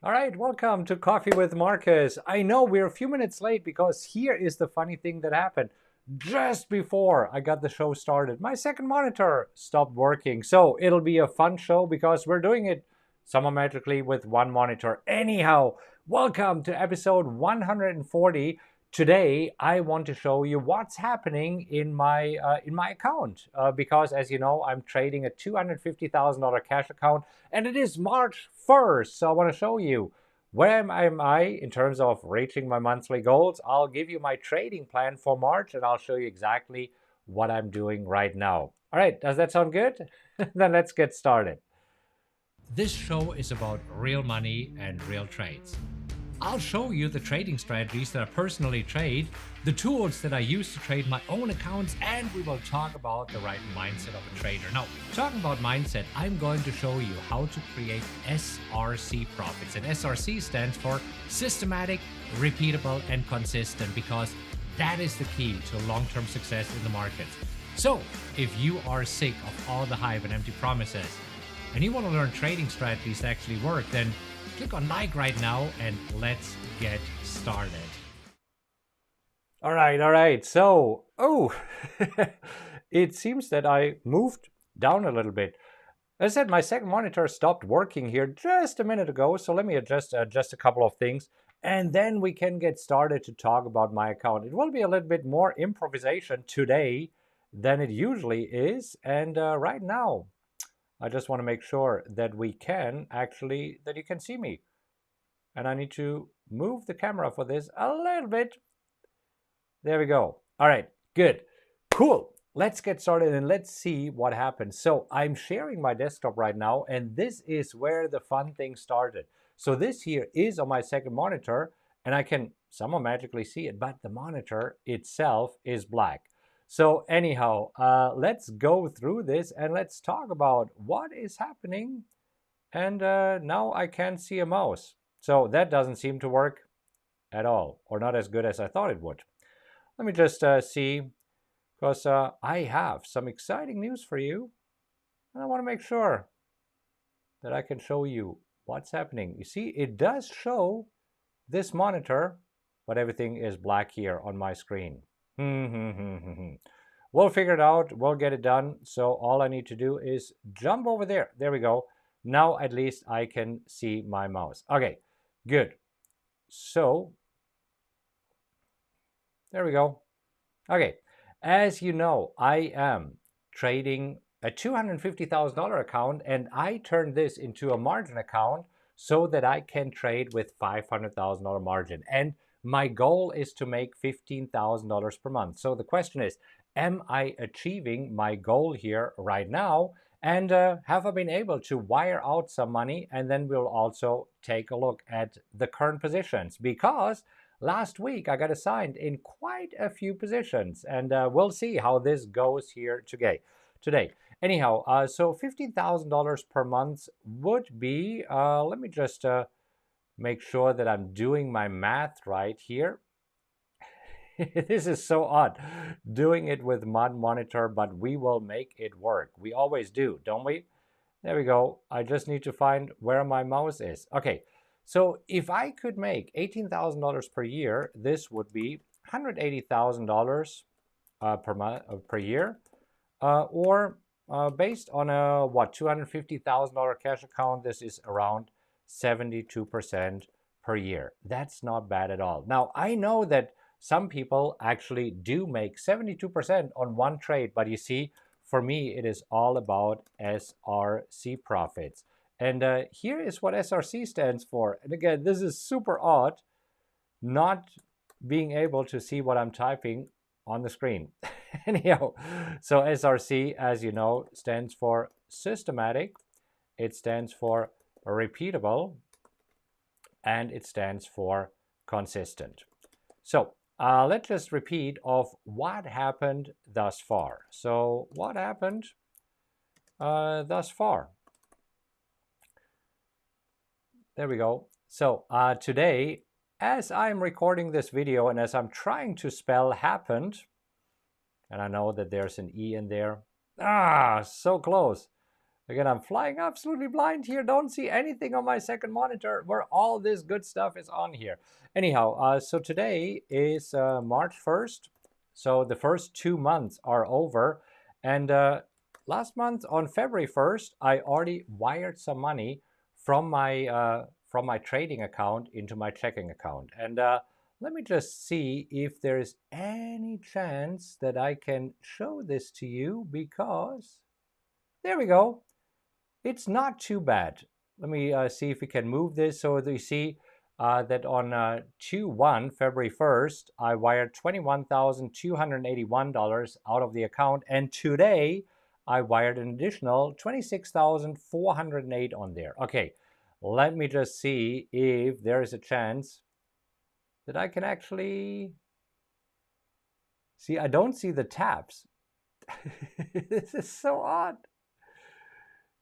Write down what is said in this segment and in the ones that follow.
All right, welcome to Coffee with Markus. I know we're a few minutes late because here is the funny thing that happened. Just before I got the show started, my second monitor stopped working. So it'll be a fun show because we're doing it somehow magically with one monitor. Anyhow, welcome to episode 140. Today, I want to show you what's happening in my account because, as you know, I'm trading a $250,000 cash account, and it is March 1st. So I want to show you where am I in terms of reaching my monthly goals. I'll give you my trading plan for March, and I'll show you exactly what I'm doing right now. All right, does that sound good? Then let's get started. This show is about real money and real trades. I'll show you the trading strategies that I personally trade, the tools that I use to trade my own accounts, and we will talk about the right mindset of a trader. Now, talking about mindset, I'm going to show you how to create SRC Profits. And SRC stands for Systematic, Repeatable, and Consistent, because that is the key to long-term success in the markets. So, if you are sick of all the hype and empty promises, and you want to learn trading strategies that actually work, then click on like right now and let's get started. All right. So, it seems that I moved down a little bit. As I said, my second monitor stopped working here just a minute ago. So let me adjust a couple of things, and then we can get started to talk about my account. It will be a little bit more improvisation today than it usually is. And right now, I just want to make sure that you can see me. And I need to move the camera for this a little bit. There we go. All right, good. Cool. Let's get started and let's see what happens. So I'm sharing my desktop right now, and this is where the fun thing started. So this here is on my second monitor, and I can somehow magically see it, but the monitor itself is black. So anyhow, let's go through this and let's talk about what is happening. And now I can't see a mouse. So that doesn't seem to work at all, or not as good as I thought it would. Let me just see, because I have some exciting news for you. And I want to make sure that I can show you what's happening. You see, it does show this monitor, but everything is black here on my screen. We'll figure it out. We'll get it done. So all I need to do is jump over there. There we go. Now at least I can see my mouse. Okay, good. So there we go. Okay, as you know, I am trading a $250,000 account, and I turned this into a margin account so that I can trade with $500,000 margin. And my goal is to make $15,000 per month. So the question is, am I achieving my goal here right now? And have I been able to wire out some money? And then we'll also take a look at the current positions, because last week I got assigned in quite a few positions, and we'll see how this goes here today. Anyhow, so $15,000 per month would be, let me just make sure that I'm doing my math right here. This is so odd, doing it with one monitor, but we will make it work. We always do, don't we? There we go. I just need to find where my mouse is. Okay, so if I could make $18,000 per year, this would be $180,000 per year, or based on a $250,000 cash account, this is around 72% per year. That's not bad at all. Now, I know that some people actually do make 72% on one trade, but you see, for me, it is all about SRC Profits. And here is what SRC stands for. And again, this is super odd, not being able to see what I'm typing on the screen. Anyhow, so SRC, as you know, stands for systematic, it stands for repeatable, and it stands for consistent. So let's just repeat of what happened thus far. So what happened thus far? There we go. So today, as I'm recording this video and as I'm trying to spell happened, and I know that there's an E in there. So close. Again, I'm flying absolutely blind here. Don't see anything on my second monitor where all this good stuff is on here. Anyhow, so today is March 1st. So the first 2 months are over. And last month on February 1st, I already wired some money from my trading account into my checking account. And let me just see if there's any chance that I can show this to you, because there we go. It's not too bad. Let me see if we can move this so that you see that on 2/1, February 1st, I wired $21,281 out of the account. And today, I wired an additional $26,408 on there. Okay, let me just see if there is a chance that I can actually see. I don't see the tabs. This is so odd.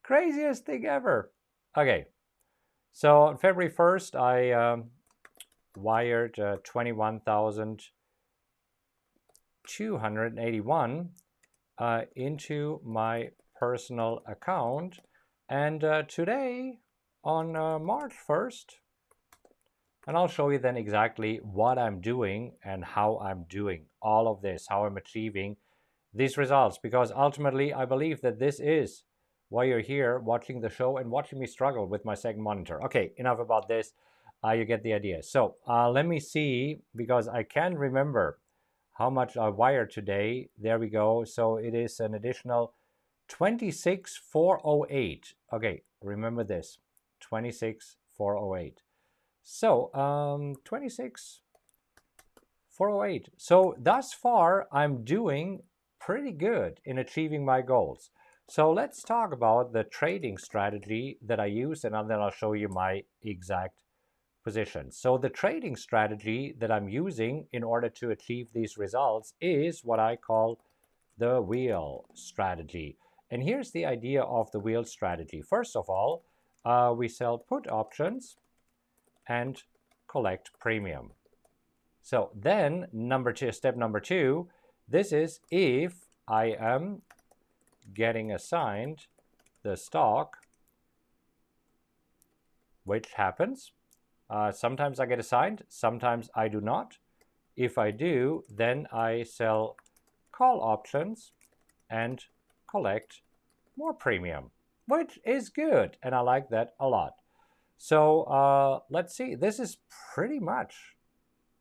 Craziest thing ever. Okay, so on February 1st, I wired 21,281 into my personal account. And today, on March 1st, and I'll show you then exactly what I'm doing and how I'm doing all of this, how I'm achieving these results, because ultimately I believe that this is why you're here watching the show and watching me struggle with my second monitor. Okay, enough about this. You get the idea. So let me see, because I can remember how much I wired today. There we go. So it is an additional 26,408. Okay, remember this, 26,408. So 26,408. So thus far, I'm doing pretty good in achieving my goals. So let's talk about the trading strategy that I use, and then I'll show you my exact position. So the trading strategy that I'm using in order to achieve these results is what I call the wheel strategy. And here's the idea of the wheel strategy. First of all, we sell put options and collect premium. So then step number two, this is if I am getting assigned the stock, which happens. Sometimes I get assigned, sometimes I do not. If I do, then I sell call options and collect more premium, which is good, and I like that a lot. So let's see. This is pretty much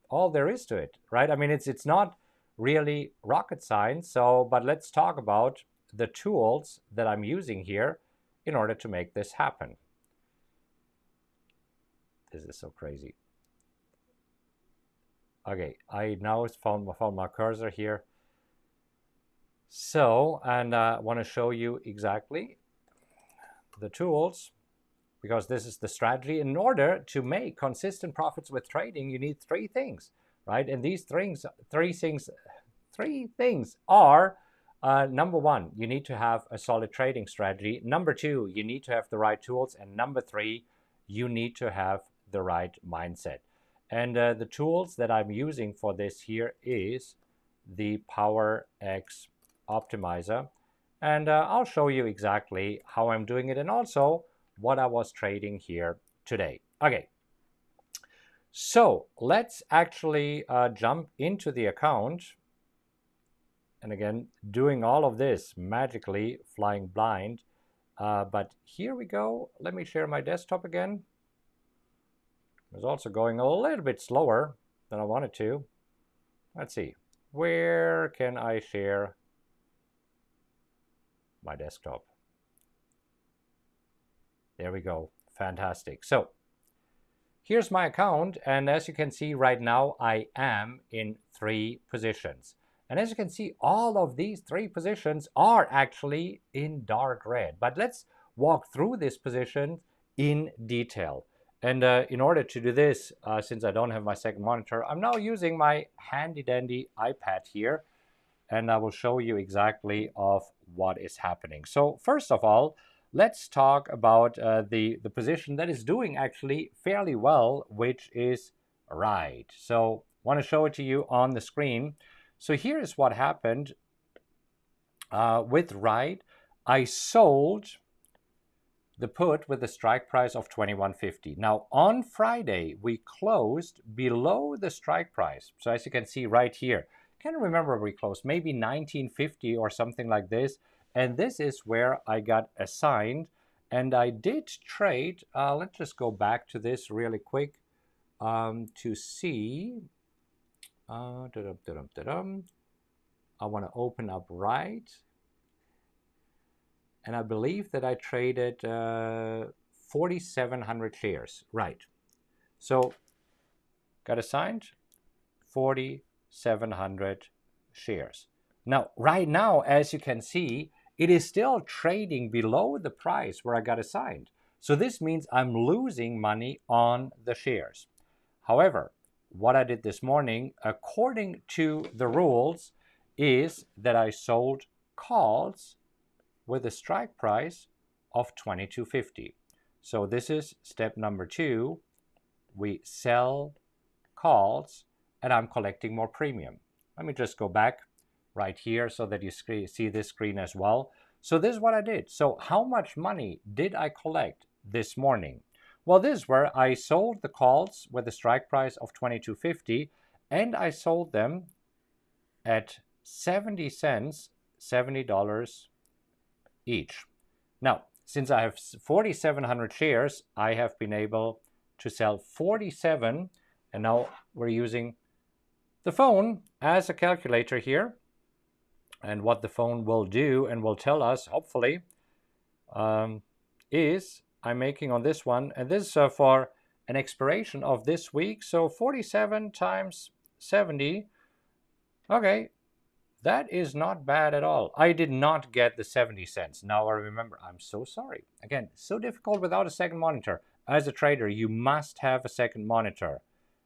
all there is to it, right? I mean, it's not really rocket science. But let's talk about the tools that I'm using here in order to make this happen. This is so crazy. Okay, I now found my cursor here. So, and I want to show you exactly the tools, because this is the strategy. In order to make consistent profits with trading, you need three things, right? And these three things are, number one, you need to have a solid trading strategy. Number two, you need to have the right tools. And number three, you need to have the right mindset. And the tools that I'm using for this here is the PowerX Optimizer. And I'll show you exactly how I'm doing it and also what I was trading here today. Okay, so let's actually jump into the account. And again, doing all of this magically flying blind. But here we go. Let me share my desktop again. It's also going a little bit slower than I wanted to. Let's see. Where can I share my desktop? There we go. Fantastic. So here's my account. And as you can see right now, I am in 3 positions. And as you can see, all of these 3 positions are actually in dark red. But let's walk through this position in detail. And in order to do this, since I don't have my second monitor, I'm now using my handy dandy iPad here. And I will show you exactly of what is happening. So first of all, let's talk about the position that is doing actually fairly well, which is right. So I want to show it to you on the screen. So here is what happened with right. I sold the put with the strike price of 21.50. Now on Friday, we closed below the strike price. So as you can see right here, can't remember where we closed, maybe 19.50 or something like this. And this is where I got assigned. And I did trade, let's just go back to this really quick to see. I want to open up right. And I believe that I traded 4,700 shares, right? So got assigned 4,700 shares. Now, right now, as you can see, it is still trading below the price where I got assigned. So this means I'm losing money on the shares. However, what I did this morning, according to the rules, is that I sold calls with a strike price of 22.50. So this is step number 2. We sell calls and I'm collecting more premium. Let me just go back right here so that you see this screen as well. So this is what I did. So how much money did I collect this morning? Well, this is where I sold the calls with a strike price of 22.50 and I sold them at 70 cents, $70 each. Now, since I have 4,700 shares, I have been able to sell 47, and now we're using the phone as a calculator here. And what the phone will do and will tell us, hopefully, is I'm making on this one, and this is for an expiration of this week, so 47 times 70, okay, that is not bad at all. I did not get the 70 cents. Now I remember, I'm so sorry. Again, so difficult without a second monitor. As a trader, you must have a second monitor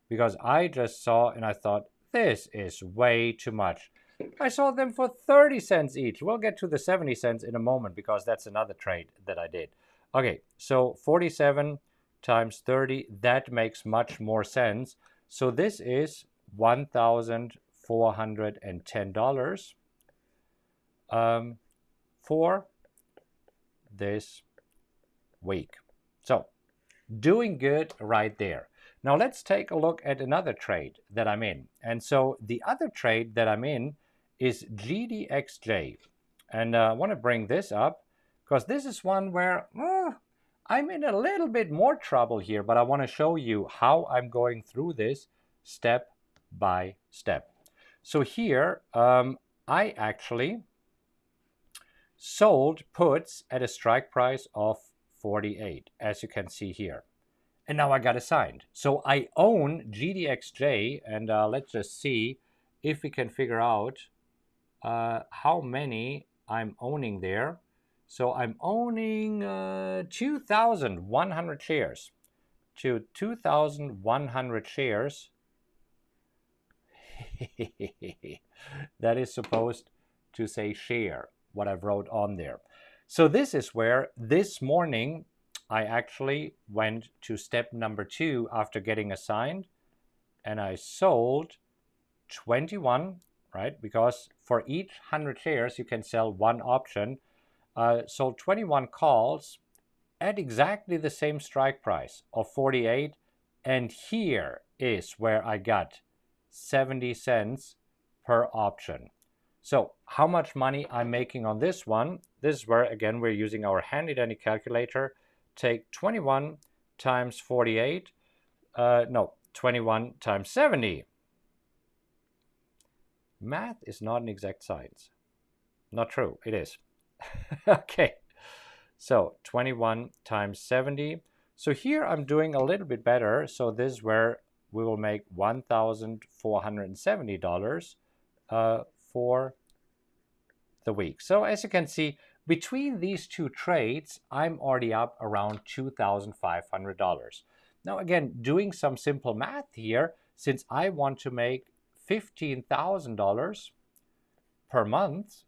because I just saw and I thought, this is way too much. I sold them for 30 cents each. We'll get to the 70 cents in a moment because that's another trade that I did. Okay, so 47 times 30, that makes much more sense. So this is $1,410 for this week. So doing good right there. Now let's take a look at another trade that I'm in. And so the other trade that I'm in is GDXJ. And I want to bring this up because this is one where I'm in a little bit more trouble here, but I want to show you how I'm going through this step by step. So here, I actually sold puts at a strike price of 48, as you can see here. And now I got assigned. So I own GDXJ, and let's just see if we can figure out how many I'm owning there. So I'm owning 2,100 shares. 2,100 shares. That is supposed to say share, what I wrote on there. So this is where this morning I actually went to step number 2 after getting assigned, and I sold 21, right? Because for each 100 shares you can sell one option. Sold 21 calls at exactly the same strike price of 48, and here is where I got 70 cents per option. So how much money I'm making on this one? This is where, again, we're using our handy dandy calculator. Take 21 times 48, 21 times 70. Math is not an exact science. Not true, it is. Okay, so 21 times 70. So here I'm doing a little bit better. So this is where we will make $1,470 for the week. So as you can see, between these two trades, I'm already up around $2,500. Now again, doing some simple math here, since I want to make $15,000 per month,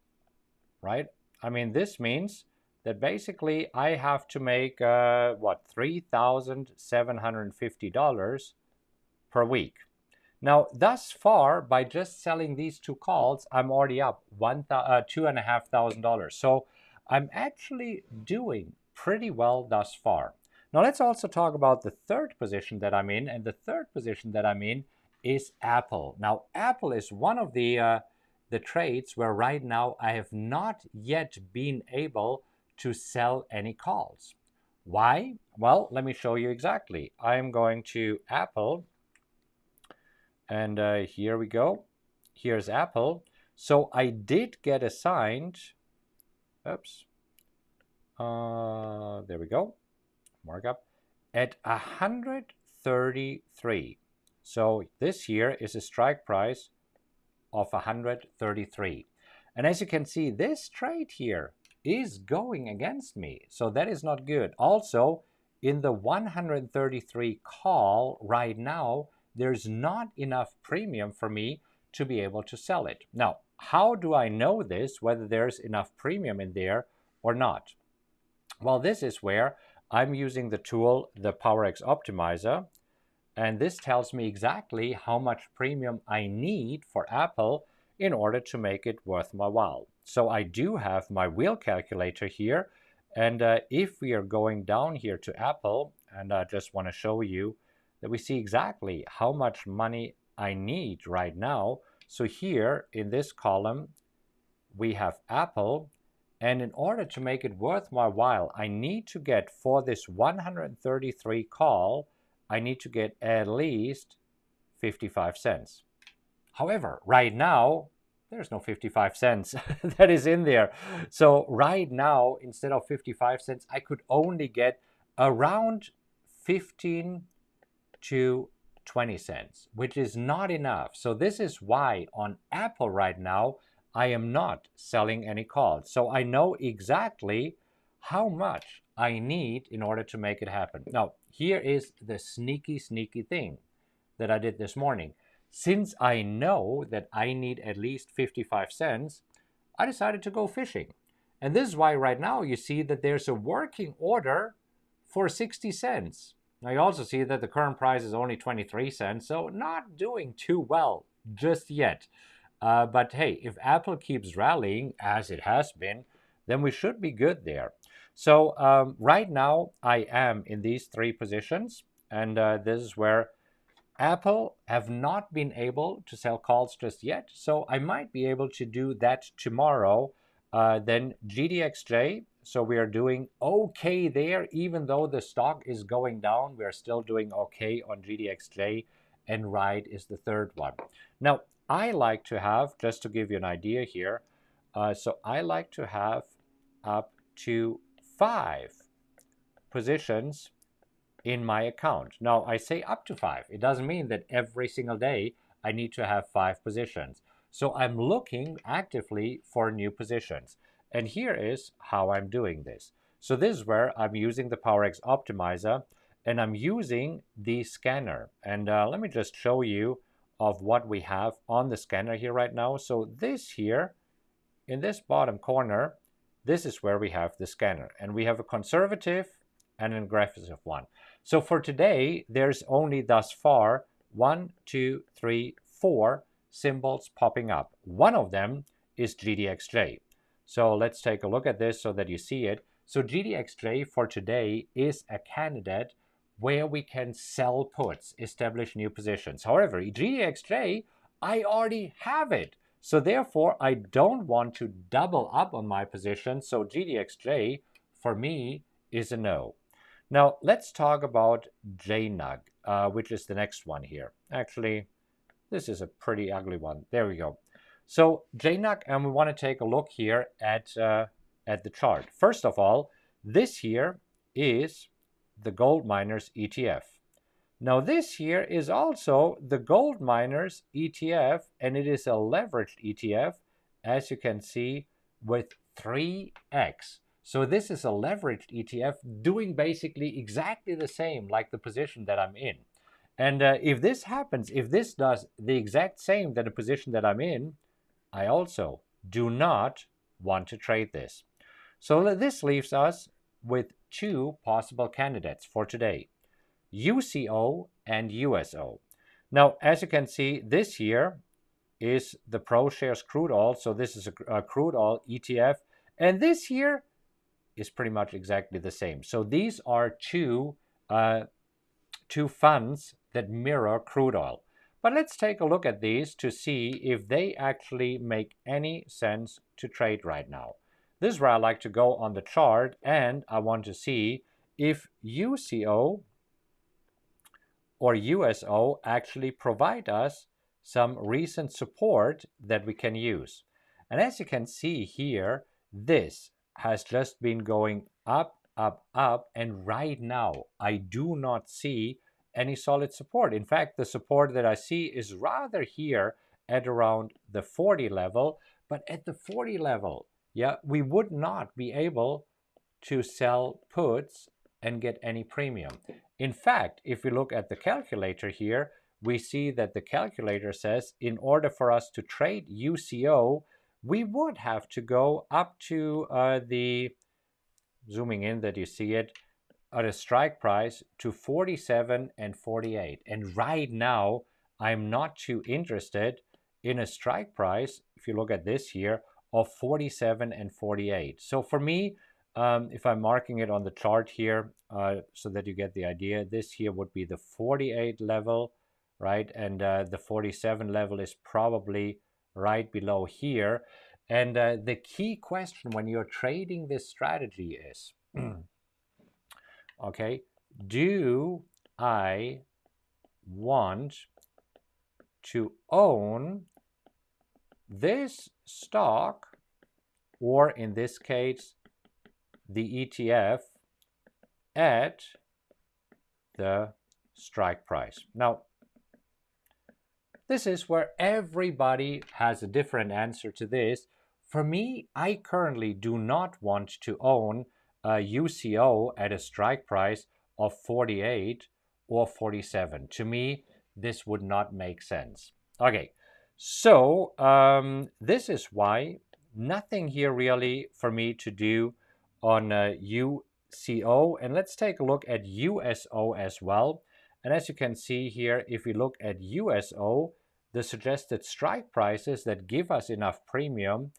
right? I mean, this means that basically I have to make, $3,750 per week. Now, thus far, by just selling these two calls, I'm already up $2,500. So I'm actually doing pretty well thus far. Now let's also talk about the third position that I'm in, and the third position that I'm in is Apple. Now Apple is one of the trades where right now I have not yet been able to sell any calls. Why? Well, let me show you exactly. I am going to Apple, and here we go. Here's Apple. So I did get assigned, oops, there we go, markup, at 133. So this here is a strike price of 133. And as you can see, this trade here is going against me. So that is not good. Also, in the 133 call right now, there's not enough premium for me to be able to sell it. Now, how do I know this, whether there's enough premium in there or not? Well, this is where I'm using the tool, the PowerX Optimizer, and this tells me exactly how much premium I need for Apple in order to make it worth my while. So I do have my wheel calculator here, and if we are going down here to Apple, and I just want to show you that we see exactly how much money I need right now. So here in this column, we have Apple, and in order to make it worth my while, I need to get, for this 133 call, I need to get at least 55 cents. However, right now, there's no 55 cents that is in there. So right now, instead of 55 cents, I could only get around 15 to 20 cents, which is not enough. So this is why on Apple right now, I am not selling any calls. So I know exactly how much I need in order to make it happen. Now, here is the sneaky thing that I did this morning. Since I know that I need at least 55 cents, I decided to go fishing. And this is why right now you see that there's a working order for 60 cents. Now you also see that the current price is only 23 cents, so not doing too well just yet. But hey, if Apple keeps rallying, as it has been, then we should be good there. So right now, I am in these three positions, and this is where Apple have not been able to sell calls just yet, so I might be able to do that tomorrow. Then GDXJ, so we are doing okay there, even though the stock is going down, we are still doing okay on GDXJ, and RIDE is the third one. Now, I like to have, just to give you an idea here, so I like to have up to 5 positions in my account. Now, I say up to 5. It doesn't mean that every single day I need to have 5 positions. So I'm looking actively for new positions. And here is how I'm doing this. So this is where I'm using the PowerX Optimizer, and I'm using the scanner. And let me just show you of what we have on the scanner here right now. So this here, in this bottom corner, this is where we have the scanner. And we have a conservative and an aggressive one. So for today, there's only thus far 1, 2, 3, 4 symbols popping up. One of them is GDXJ. So let's take a look at this so that you see it. So GDXJ for today is a candidate where we can sell puts, establish new positions. However, GDXJ, I already have it. So therefore, I don't want to double up on my position. So GDXJ for me is a no. Now, let's talk about JNUG, which is the next one here. Actually, this is a pretty ugly one. There we go. So JNUG, and we want to take a look here at the chart. First of all, this here is the gold miners ETF. Now, this here is also the gold miners ETF, and it is a leveraged ETF, as you can see, with 3x. So this is a leveraged ETF doing basically exactly the same like the position that I'm in. And if this happens, if this does the exact same that the position that I'm in, I also do not want to trade this. So this leaves us with 2 possible candidates for today, UCO and USO. Now, as you can see, this here is the ProShares crude oil. So this is a crude oil ETF. And this here is pretty much exactly the same. So these are two funds that mirror crude oil. But let's take a look at these to see if they actually make any sense to trade right now. This is where I like to go on the chart, and I want to see if UCO or USO actually provide us some recent support that we can use. And as you can see here, this has just been going up, up, up, and right now I do not see any solid support. In fact, the support that I see is rather here at around the 40 level, but at the 40 level, yeah, we would not be able to sell puts and get any premium. In fact, if we look at the calculator here, we see that the calculator says in order for us to trade UCO, we would have to go up to zooming in that you see it, at a strike price to 47 and 48. And right now, I'm not too interested in a strike price, if you look at this here, of 47 and 48. So for me, if I'm marking it on the chart here so that you get the idea, this here would be the 48 level, right? And the 47 level is probably right below here. And the key question when you're trading this strategy is, okay, do I want to own this stock, or in this case, the ETF at the strike price? Now, this is where everybody has a different answer to this. For me, I currently do not want to own UCO at a strike price of 48 or 47. To me, this would not make sense. Okay, so this is why nothing here really for me to do on UCO. And let's take a look at USO as well. And as you can see here, if we look at USO, the suggested strike prices that give us enough premium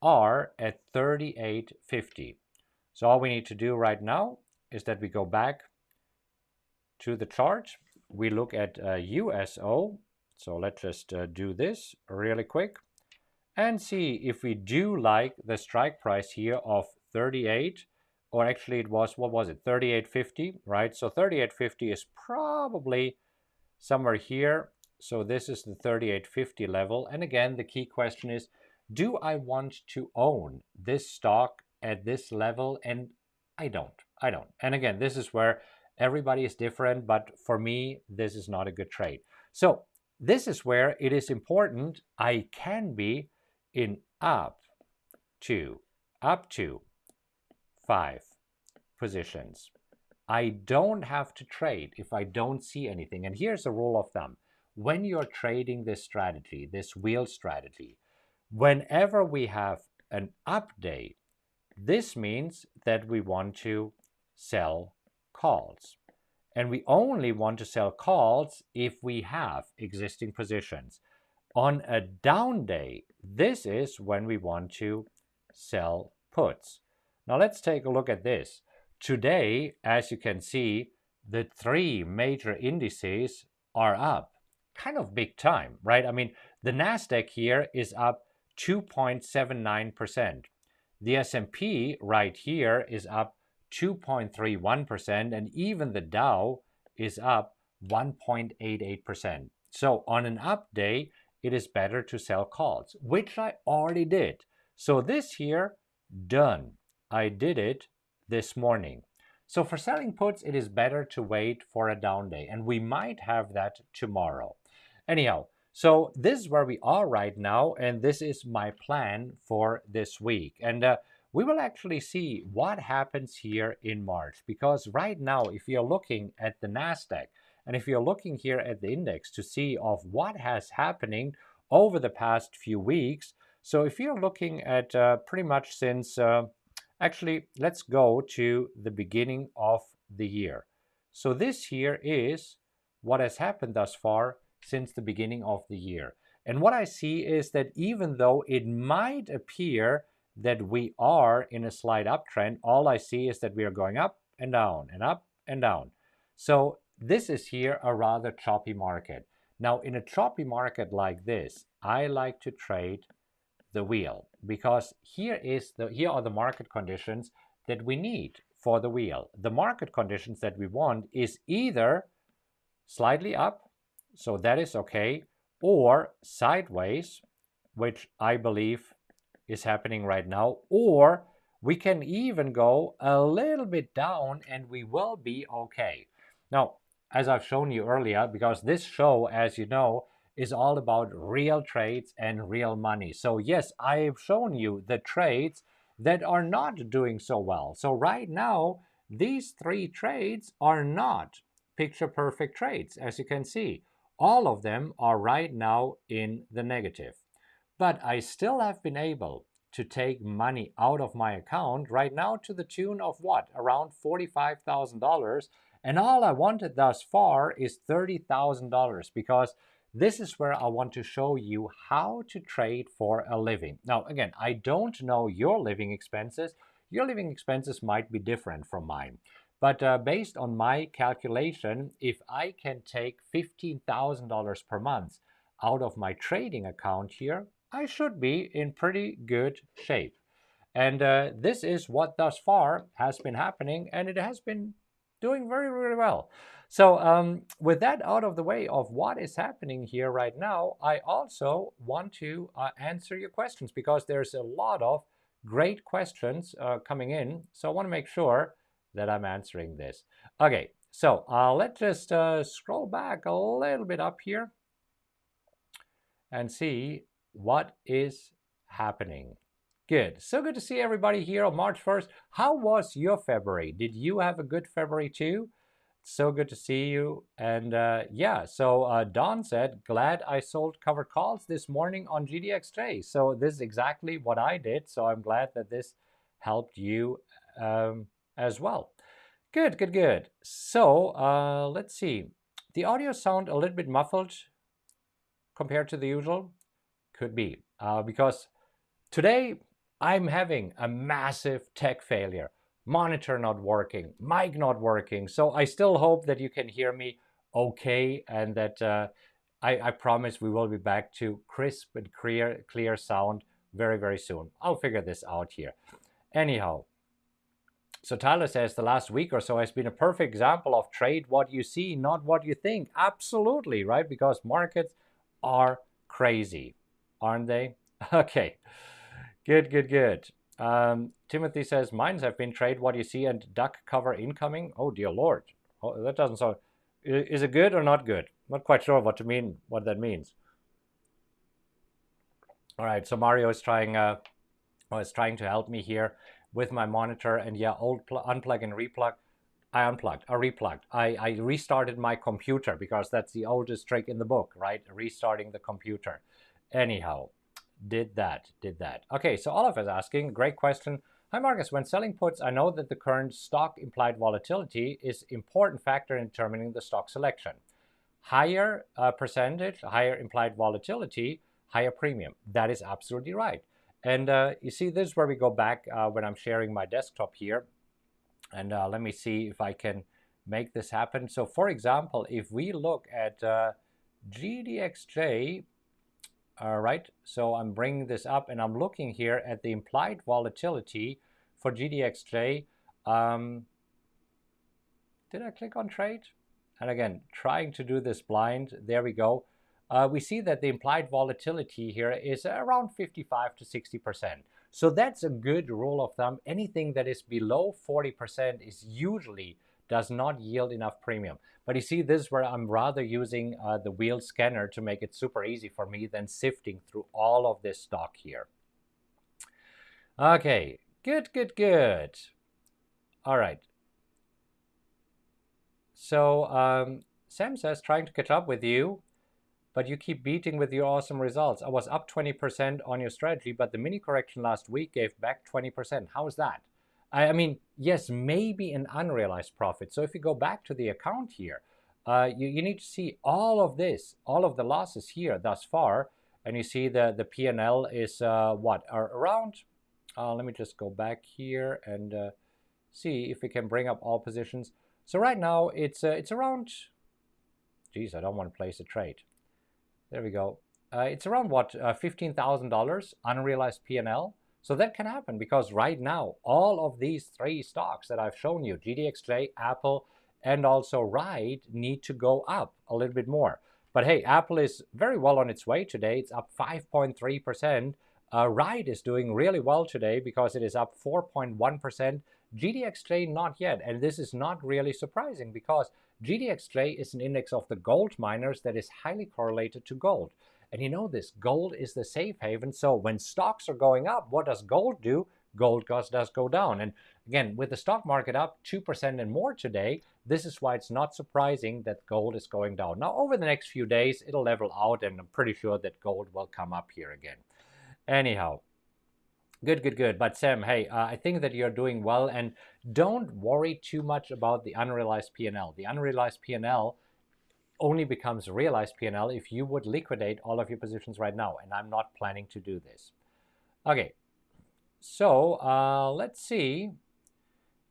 are at 38.50. So all we need to do right now is that we go back to the chart. We look at USO. So let's just do this really quick and see if we do like the strike price here of 38, or actually it was, what was it, 38.50, right? So 38.50 is probably somewhere here. So this is the 38.50 level. And again, the key question is, do I want to own this stock at this level? And I don't. And again, this is where everybody is different, but for me, this is not a good trade. So this is where it is important I can be in up to 5 positions. I don't have to trade if I don't see anything. And here's a rule of thumb. When you're trading this strategy, this wheel strategy, whenever we have an up day, this means that we want to sell calls. And we only want to sell calls if we have existing positions. On a down day, this is when we want to sell puts. Now let's take a look at this. Today, as you can see, the 3 major indices are up. Kind of big time, right? I mean, the NASDAQ here is up 2.79%. The S&P right here is up 2.31%, and even the Dow is up 1.88%. So on an up day, it is better to sell calls, which I already did. So this here, done. I did it this morning. So for selling puts, it is better to wait for a down day, and we might have that tomorrow. Anyhow, so this is where we are right now, and this is my plan for this week. And we will actually see what happens here in March, because right now, if you're looking at the NASDAQ, and if you're looking here at the index to see of what has happening over the past few weeks, so if you're looking at pretty much since, actually, let's go to the beginning of the year. So this here is what has happened thus far since the beginning of the year. And what I see is that even though it might appear that we are in a slight uptrend. All I see is that we are going up and down and up and down. So this is here a rather choppy market. Now, in a choppy market like this, I like to trade the wheel, because here are the market conditions that we need for the wheel. The market conditions that we want is either slightly up, so that is okay, or sideways, which I believe is happening right now, or we can even go a little bit down and we will be okay. Now, as I've shown you earlier, because this show, as you know, is all about real trades and real money. So yes, I've shown you the trades that are not doing so well. So right now, these 3 trades are not picture perfect trades. As you can see, all of them are right now in the negative. But I still have been able to take money out of my account right now to the tune of what? Around $45,000. And all I wanted thus far is $30,000, because this is where I want to show you how to trade for a living. Now, again, I don't know your living expenses. Your living expenses might be different from mine. But based on my calculation, if I can take $15,000 per month out of my trading account here, I should be in pretty good shape. And this is what thus far has been happening, and it has been doing very, very well. So with that out of the way of what is happening here right now, I also want to answer your questions, because there's a lot of great questions coming in. So I want to make sure that I'm answering this. Okay, so let's just scroll back a little bit up here and see what is happening. Good. So good to see everybody here on March 1st. How was your February? Did you have a good February too? So good to see you. And yeah, so Don said, glad I sold covered calls this morning on GDXJ. So this is exactly what I did. So I'm glad that this helped you as well. Good, good, good. So let's see. The audio sound a little bit muffled compared to the usual. Could be because today I'm having a massive tech failure. Monitor not working, mic not working. So I still hope that you can hear me okay, and that I promise we will be back to crisp and clear sound very, very soon. I'll figure this out here. Anyhow, so Tyler says the last week or so has been a perfect example of trade what you see, not what you think. Absolutely, right? Because markets are crazy, aren't they? Okay, good, good, good. Timothy says, mines have been trade what you see and duck cover incoming. Oh, dear Lord. Oh, that doesn't sound... Is it good or not good? Not quite sure what that means. All right, so Mario is trying to help me here with my monitor. And yeah, unplug and replug. I replugged. I restarted my computer, because that's the oldest trick in the book, right? Restarting the computer. Anyhow, did that. Okay, so Olaf is asking, great question. Hi, Markus. When selling puts, I know that the current stock implied volatility is an important factor in determining the stock selection. Higher percentage, higher implied volatility, higher premium. That is absolutely right. And you see, this is where we go back when I'm sharing my desktop here. And let me see if I can make this happen. So for example, if we look at GDXJ, all right, so I'm bringing this up and I'm looking here at the implied volatility for GDXJ. Did I click on trade? And again, trying to do this blind, there we go. We see that the implied volatility here is around 55 to 60%. So that's a good rule of thumb. Anything that is below 40% is usually does not yield enough premium. But you see, this is where I'm rather using the wheel scanner to make it super easy for me than sifting through all of this stock here. Okay, good, good, good. All right. So Sam says, trying to catch up with you, but you keep beating with your awesome results. I was up 20% on your strategy, but the mini correction last week gave back 20%. How is that? I mean, yes, maybe an unrealized profit. So if you go back to the account here, you need to see all of this, all of the losses here thus far. And you see the P&L is what? Around Let me just go back here and see if we can bring up all positions. So right now it's around, geez, I don't want to place a trade. There we go. It's around what, $15,000 unrealized P&L. So that can happen because right now all of these three stocks that I've shown you, GDXJ, Apple, and also Ride, need to go up a little bit more. But hey, Apple is very well on its way today. It's up 5.3%. Ride is doing really well today because it is up 4.1%. GDXJ not yet, and this is not really surprising because GDXJ is an index of the gold miners that is highly correlated to gold. And you know this, gold is the safe haven. So when stocks are going up, what does gold do? Gold does go down. And again, with the stock market up 2% and more today, this is why it's not surprising that gold is going down. Now, over the next few days, it'll level out, and I'm pretty sure that gold will come up here again. Anyhow, good. But Sam, hey, I think that you're doing well, and don't worry too much about the unrealized P&L. The unrealized P&L only becomes realized P&L if you would liquidate all of your positions right now, and I'm not planning to do this. Okay, so let's see.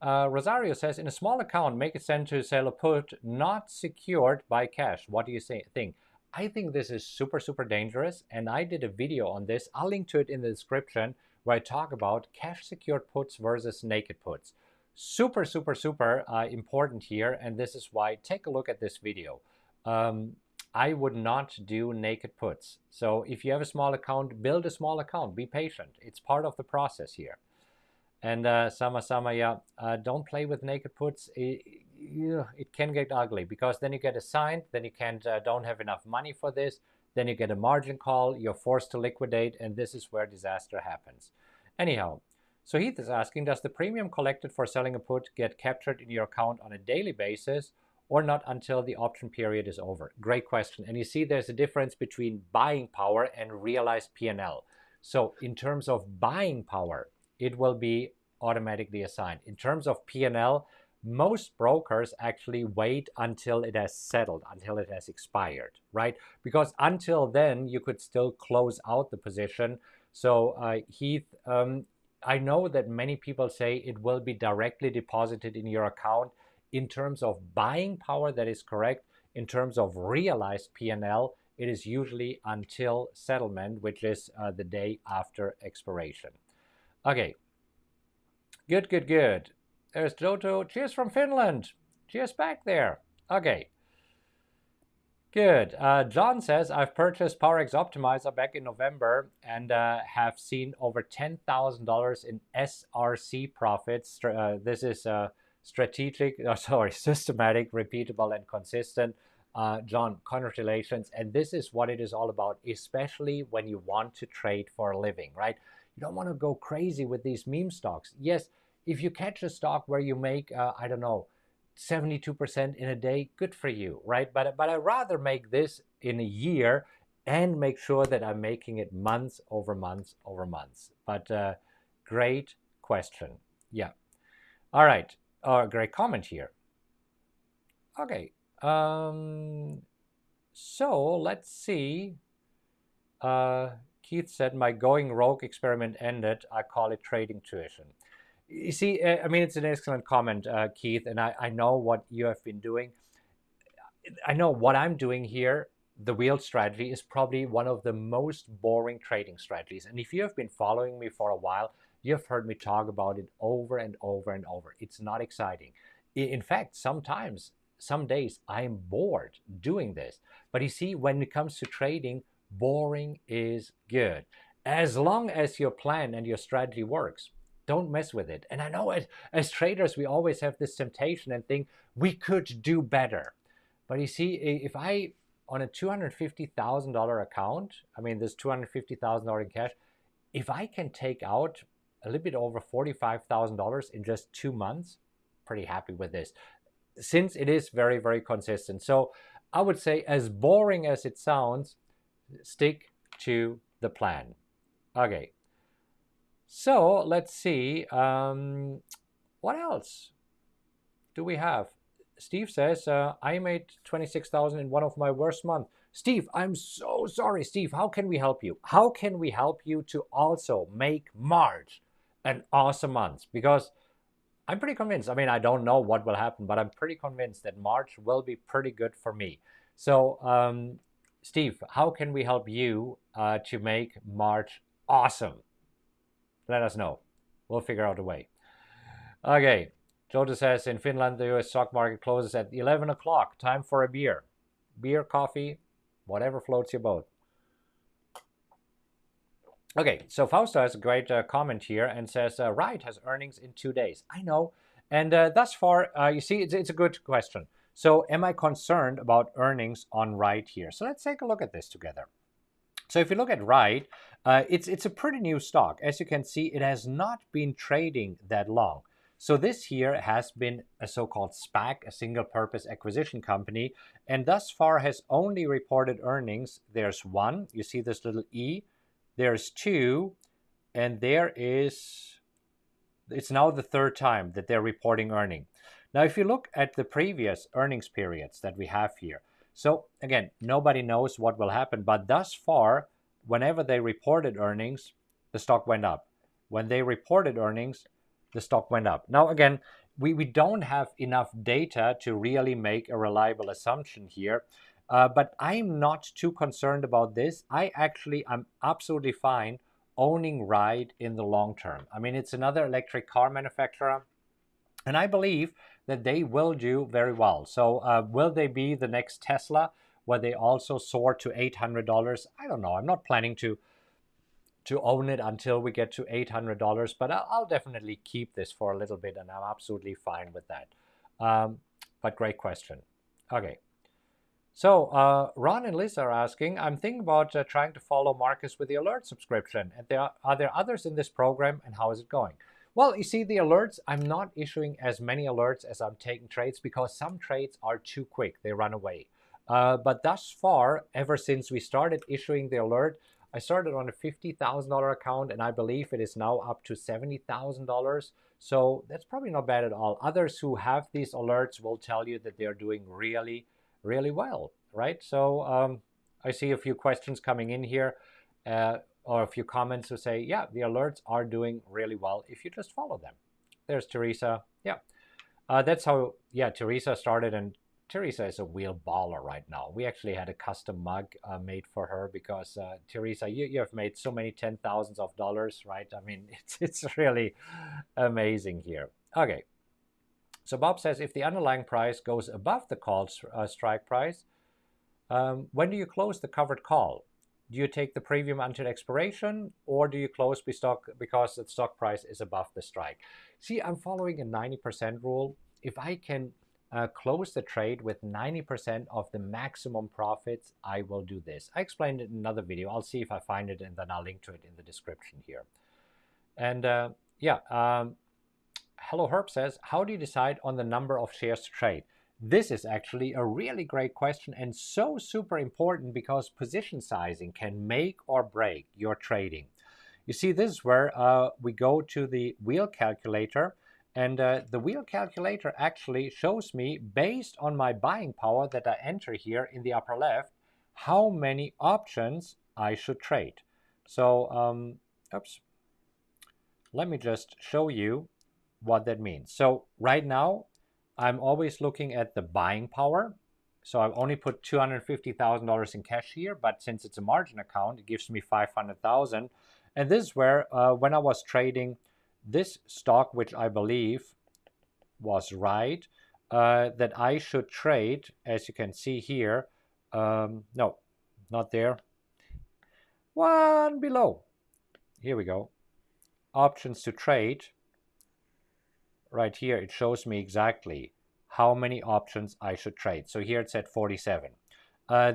Rosario says, in a small account, make it sense to sell a put not secured by cash. What do you think? I think this is super dangerous, and I did a video on this. I'll link to it in the description where I talk about cash secured puts versus naked puts. Super important here, and this is why take a look at this video. I would not do naked puts. So if you have a small account, build a small account. Be patient. It's part of the process here. And Sama, yeah, don't play with naked puts. It can get ugly because then you get assigned, then you don't have enough money for this, then you get a margin call, you're forced to liquidate, and this is where disaster happens. Anyhow, so Heath is asking, does the premium collected for selling a put get captured in your account on a daily basis or not until the option period is over? Great question. And you see there's a difference between buying power and realized P&L. So in terms of buying power, it will be automatically assigned. In terms of P&L, most brokers actually wait until it has settled, until it has expired, right? Because until then, you could still close out the position. So Heath, I know that many people say it will be directly deposited in your account. In terms of buying power, that is correct. In terms of realized P&L, it is usually until settlement, which is the day after expiration. Okay, good. There's Joto. Cheers from Finland. Cheers back there. Okay, good. John says, I've purchased PowerX Optimizer back in November and have seen over $10,000 in SRC profits. This is systematic, repeatable, and consistent. John, congratulations. And this is what it is all about, especially when you want to trade for a living, right? You don't want to go crazy with these meme stocks. Yes, if you catch a stock where you make, I don't know, 72% in a day, good for you, right? But I'd rather make this in a year and make sure that I'm making it months over months over months. But great question. Yeah. All right. Great comment here. Okay. So let's see. Keith said, my going rogue experiment ended. I call it trading tuition. You see, I mean, it's an excellent comment, Keith, and I know what you have been doing. I know what I'm doing here. The wheel strategy is probably one of the most boring trading strategies. And if you have been following me for a while, you have heard me talk about it over and over and over. It's not exciting. In fact, sometimes, some days, I'm bored doing this. But you see, when it comes to trading, boring is good. As long as your plan and your strategy works, don't mess with it. And I know as traders, we always have this temptation and think we could do better. But you see, if I, on a $250,000 account, I mean, there's $250,000 in cash, if I can take out a little bit over $45,000 in just 2 months, pretty happy with this, since it is very consistent. So I would say, as boring as it sounds, stick to the plan. Okay. So let's see, what else do we have? Steve says, I made 26,000 in one of my worst months. Steve, I'm so sorry. Steve, how can we help you? How can we help you to also make March an awesome month, because I'm pretty convinced. I mean, I don't know what will happen, but I'm pretty convinced that March will be pretty good for me. So, Steve, how can we help you to make March awesome? Let us know. We'll figure out a way. Okay. Jota says in Finland, the US stock market closes at 11 o'clock. Time for a beer. Beer, coffee, whatever floats your boat. Okay, so Fausto has a great comment here and says, Ride has earnings in 2 days. I know. And thus far, you see, it's a good question. So am I concerned about earnings on Ride here? So let's take a look at this together. So if you look at Ride, it's a pretty new stock. As you can see, it has not been trading that long. So this here has been a so-called SPAC, a single purpose acquisition company, and thus far has only reported earnings. There's one, you see this little E, there's two, and it's now the third time that they're reporting earning. Now, if you look at the previous earnings periods that we have here, so again, nobody knows what will happen, but thus far, whenever they reported earnings, the stock went up. When they reported earnings, the stock went up. Now, again, we don't have enough data to really make a reliable assumption here, but I'm not too concerned about this. I'm absolutely fine owning Ride in the long term. I mean, it's another electric car manufacturer, and I believe that they will do very well. So will they be the next Tesla, where they also soar to $800? I don't know. I'm not planning to own it until we get to $800, but I'll definitely keep this for a little bit, and I'm absolutely fine with that. But great question. Okay. So Ron and Liz are asking, I'm thinking about trying to follow Markus with the alert subscription. And are there others in this program, and how is it going? Well, you see, the alerts, I'm not issuing as many alerts as I'm taking trades, because some trades are too quick. They run away. But thus far, ever since we started issuing the alert, I started on a $50,000 account, and I believe it is now up to $70,000. So that's probably not bad at all. Others who have these alerts will tell you that they're doing really, really well, right? So I see a few questions coming in here, or a few comments who say, yeah, the alerts are doing really well if you just follow them. There's Teresa. Yeah, that's how, yeah, Teresa started, and Teresa is a real baller right now. We actually had a custom mug made for her, because Teresa, you have made so many $10,000s, right? I mean, it's really amazing here. Okay. So Bob says, if the underlying price goes above the call strike price, when do you close the covered call? Do you take the premium until expiration, or do you close because the stock price is above the strike? See, I'm following a 90% rule. If I can close the trade with 90% of the maximum profits, I will do this. I explained it in another video. I'll see if I find it, and then I'll link to it in the description here. And Hello Herb says, how do you decide on the number of shares to trade? This is actually a really great question, and so super important, because position sizing can make or break your trading. You see, this is where we go to the wheel calculator, and the wheel calculator actually shows me, based on my buying power that I enter here in the upper left, how many options I should trade. So, let me just show you what that means. So right now, I'm always looking at the buying power. So I've only put $250,000 in cash here, but since it's a margin account, it gives me 500,000. And this is where, when I was trading this stock, which I believe was right, that I should trade, as you can see here, no, not there, one below. Here we go. Options to trade. Right here, it shows me exactly how many options I should trade. So here it's at 47.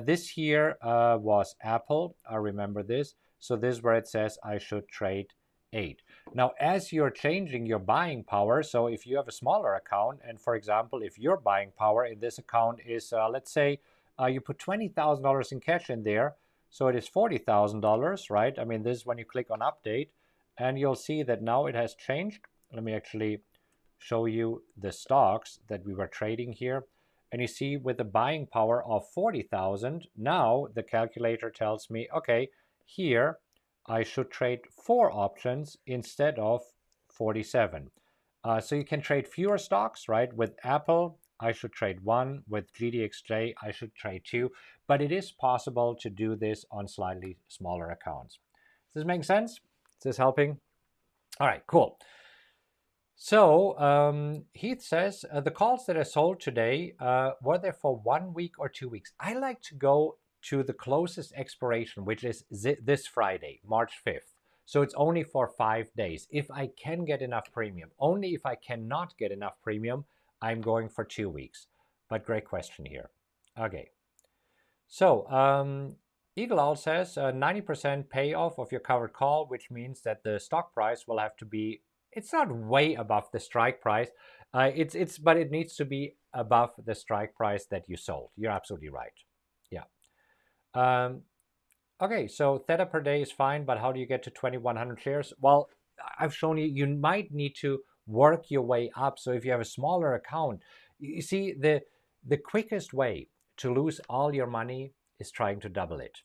This here was Apple. I remember this. So this is where it says I should trade 8. Now, as you're changing your buying power, so if you have a smaller account, and for example, if your buying power in this account is, let's say, you put $20,000 in cash in there, so it is $40,000, right? I mean, this is when you click on update, and you'll see that now it has changed. Let me actually show you the stocks that we were trading here. And you see, with the buying power of 40,000, now the calculator tells me, okay, here I should trade 4 options instead of 47. So you can trade fewer stocks, right? With Apple, I should trade 1. With GDXJ, I should trade 2. But it is possible to do this on slightly smaller accounts. Does this make sense? Is this helping? All right, cool. So Heath says, the calls that I sold today, were they for 1 week or 2 weeks? I like to go to the closest expiration, which is this Friday, March 5th. So it's only for 5 days. If I can get enough premium. Only if I cannot get enough premium, I'm going for 2 weeks. But great question here. Okay. So Eagle Owl says 90% payoff of your covered call, which means that the stock price will have to be, it's not way above the strike price. But it needs to be above the strike price that you sold. You're absolutely right. Yeah. Okay, so theta per day is fine, but how do you get to 2,100 shares? Well, I've shown you, you might need to work your way up. So if you have a smaller account, you see, the quickest way to lose all your money is trying to double it.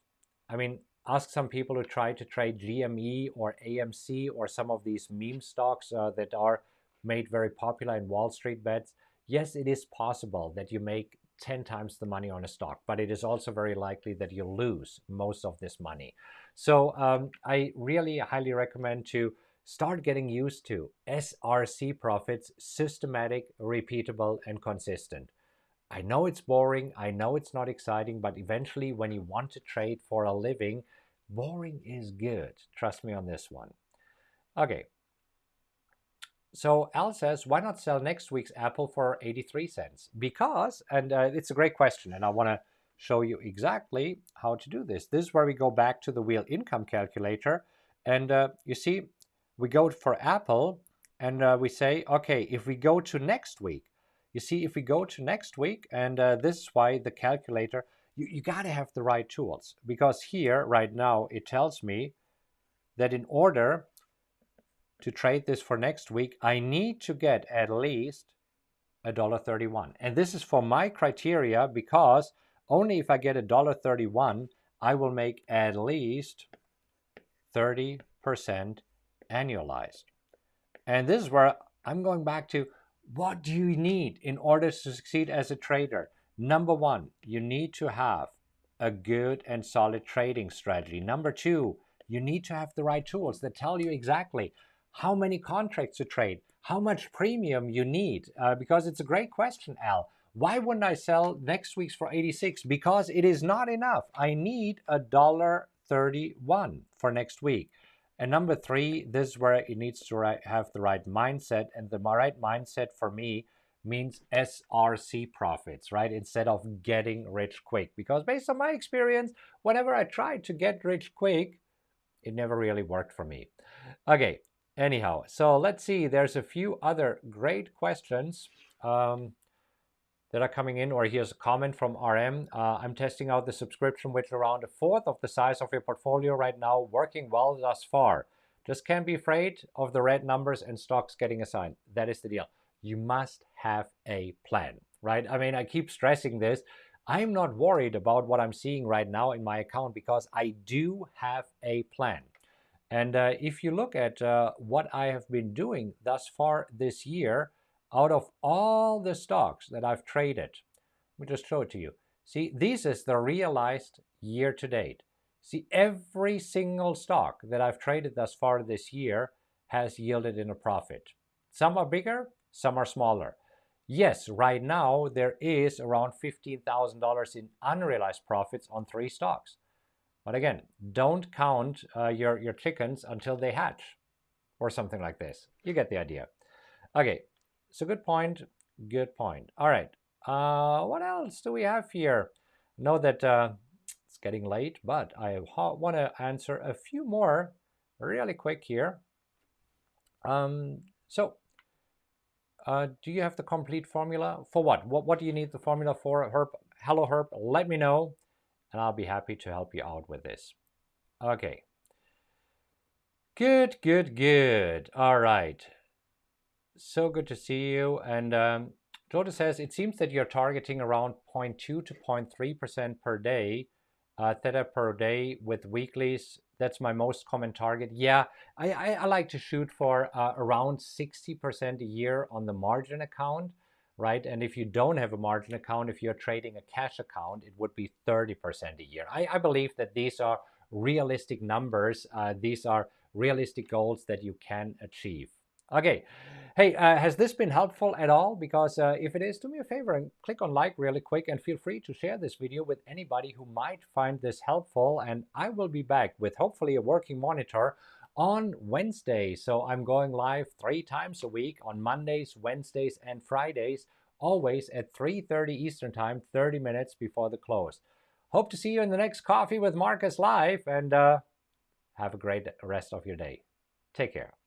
I mean, ask some people who try to trade GME or AMC or some of these meme stocks that are made very popular in Wall Street bets. Yes, it is possible that you make 10 times the money on a stock, but it is also very likely that you'll lose most of this money. So I really highly recommend to start getting used to SRC Profits, systematic, repeatable, and consistent. I know it's boring, I know it's not exciting, but eventually when you want to trade for a living, boring is good. Trust me on this one. Okay. So Al says, why not sell next week's Apple for 83 cents? Because, and it's a great question, and I want to show you exactly how to do this. This is where we go back to the wheel income calculator. And you see, we go for Apple, and we say, okay, if we go to next week, you see, if we go to next week, and this is why the calculator, you got to have the right tools. Because here, right now, it tells me that in order to trade this for next week, I need to get at least $1.31. And this is for my criteria, because only if I get $1.31, I will make at least 30% annualized. And this is where I'm going back to, what do you need in order to succeed as a trader? Number one, you need to have a good and solid trading strategy. Number two, you need to have the right tools that tell you exactly how many contracts to trade, how much premium you need, because it's a great question, Al. Why wouldn't I sell next week's for 86? Because it is not enough. I need $1.31 for next week. And number three, this is where it needs to have the right mindset. And the right mindset for me means SRC profits, right? Instead of getting rich quick. Because based on my experience, whenever I tried to get rich quick, it never really worked for me. Okay. Anyhow, so let's see. There's a few other great questions that are coming in. Or here's a comment from RM. I'm testing out the subscription with around a fourth of the size of your portfolio right now, working well thus far. Just can't be afraid of the red numbers and stocks getting assigned. That is the deal. You must have a plan, right? I mean, I keep stressing this. I'm not worried about what I'm seeing right now in my account because I do have a plan. And if you look at what I have been doing thus far this year, out of all the stocks that I've traded, let me just show it to you. See, this is the realized year to date. See, every single stock that I've traded thus far this year has yielded in a profit. Some are bigger, some are smaller. Yes, right now there is around $15,000 in unrealized profits on 3 stocks. But again, don't count your chickens until they hatch or something like this. You get the idea. Okay, so good point. Good point. All right. What else do we have here? I know that it's getting late, but I want to answer a few more really quick here. So do you have the complete formula? For what? What do you need the formula for, Herb? Hello, Herb. Let me know, and I'll be happy to help you out with this. Okay. Good, good, good. All right. So good to see you. And Jota says, it seems that you're targeting around 0.2 to 0.3% per day, theta per day with weeklies That's my most common target. Yeah, I like to shoot for around 60% a year on the margin account, right? And if you don't have a margin account, if you're trading a cash account, it would be 30% a year. I believe that these are realistic numbers. These are realistic goals that you can achieve. Okay. Hey, has this been helpful at all? Because if it is, do me a favor and click on like really quick, and feel free to share this video with anybody who might find this helpful. And I will be back with hopefully a working monitor on Wednesday. So I'm going live 3 times a week on Mondays, Wednesdays, and Fridays, always at 3:30 Eastern Time, 30 minutes before the close. Hope to see you in the next Coffee with Markus live, and have a great rest of your day. Take care.